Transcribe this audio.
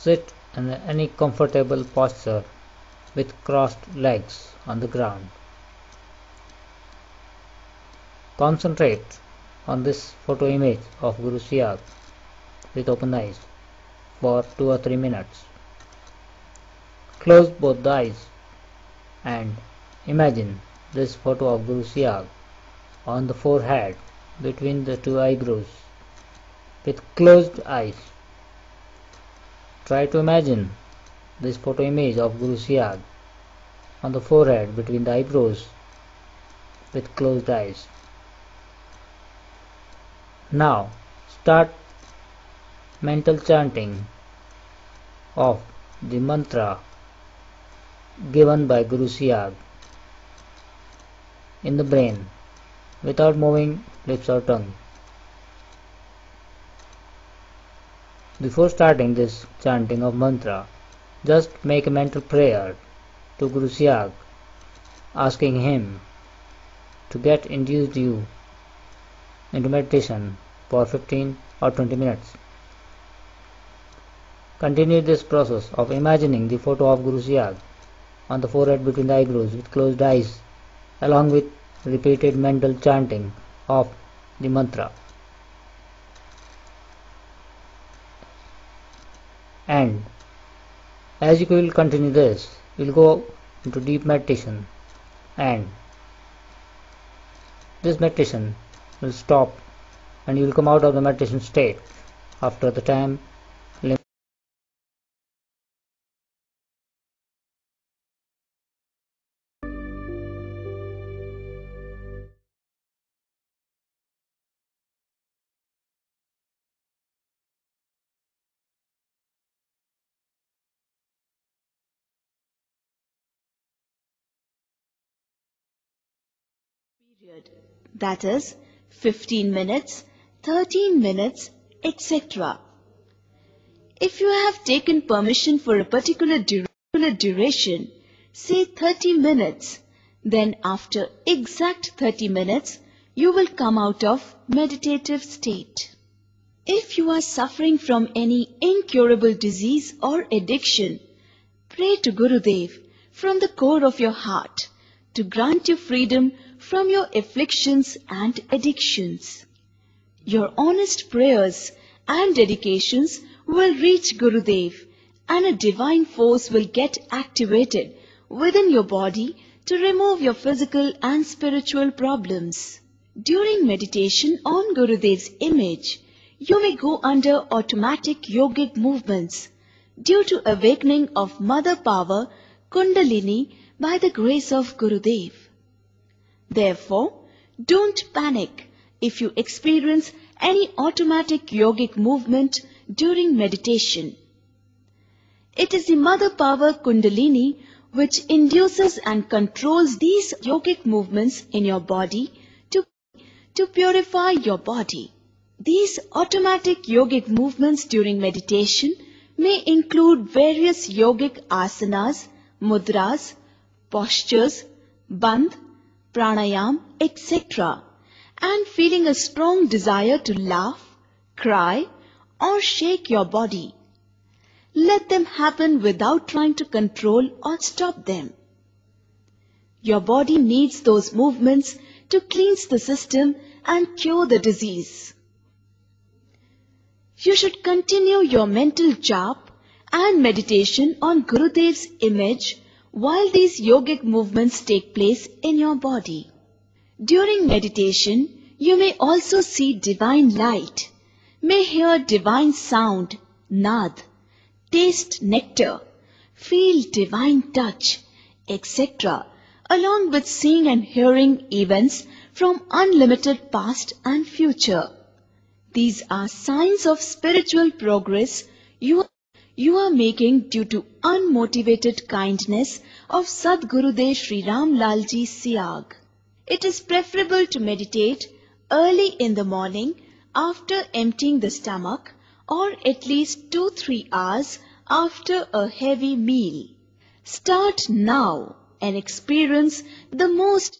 Sit in any comfortable posture with crossed legs on the ground. Concentrate on this photo image of Guru Siag with open eyes for 2 or 3 minutes. Close both the eyes and imagine this photo of Guru Siag on the forehead between the two eyebrows with closed eyes. Try to imagine this photo image of Guru Siag on the forehead between the eyebrows with closed eyes. Now start mental chanting of the mantra given by Guru Siag in the brain without moving lips or tongue. Before starting this chanting of mantra, just make a mental prayer to Guru Siag, asking him to get induced you into meditation for 15 or 20 minutes. Continue this process of imagining the photo of Guru Siag on the forehead between the eyebrows with closed eyes, along with repeated mental chanting of the mantra. And as you will continue this, you will go into deep meditation, and this meditation will stop and you will come out of the meditation state after the time limit. Period. That is 15 minutes, 13 minutes, etc. If you have taken permission for a particular duration, say 30 minutes, then after exact 30 minutes, you will come out of meditative state. If you are suffering from any incurable disease or addiction, pray to Gurudev from the core of your heart to grant you freedom from your afflictions and addictions. Your honest prayers and dedications will reach Gurudev, and a divine force will get activated within your body to remove your physical and spiritual problems. During meditation on Gurudev's image, you may go under automatic yogic movements due to awakening of Mother Power Kundalini by the grace of Gurudev. Therefore, don't panic if you experience any automatic yogic movement during meditation. It is the Mother Power Kundalini which induces and controls these yogic movements in your body to purify your body. These automatic yogic movements during meditation may include various yogic asanas, mudras, postures, bandh, pranayam, etc. and feeling a strong desire to laugh, cry or shake your body. Let them happen without trying to control or stop them. Your body needs those movements to cleanse the system and cure the disease. You should continue your mental jap and meditation on Gurudev's image while these yogic movements take place in your body. During meditation, you may also see divine light, may hear divine sound, nad, taste nectar, feel divine touch, etc., along with seeing and hearing events from unlimited past and future. These are signs of spiritual progress you are making due to unmotivated kindness of Sadgurudev Sri Ram Lal Ji Siag. It is preferable to meditate early in the morning after emptying the stomach, or at least 2-3 hours after a heavy meal. Start now and experience the most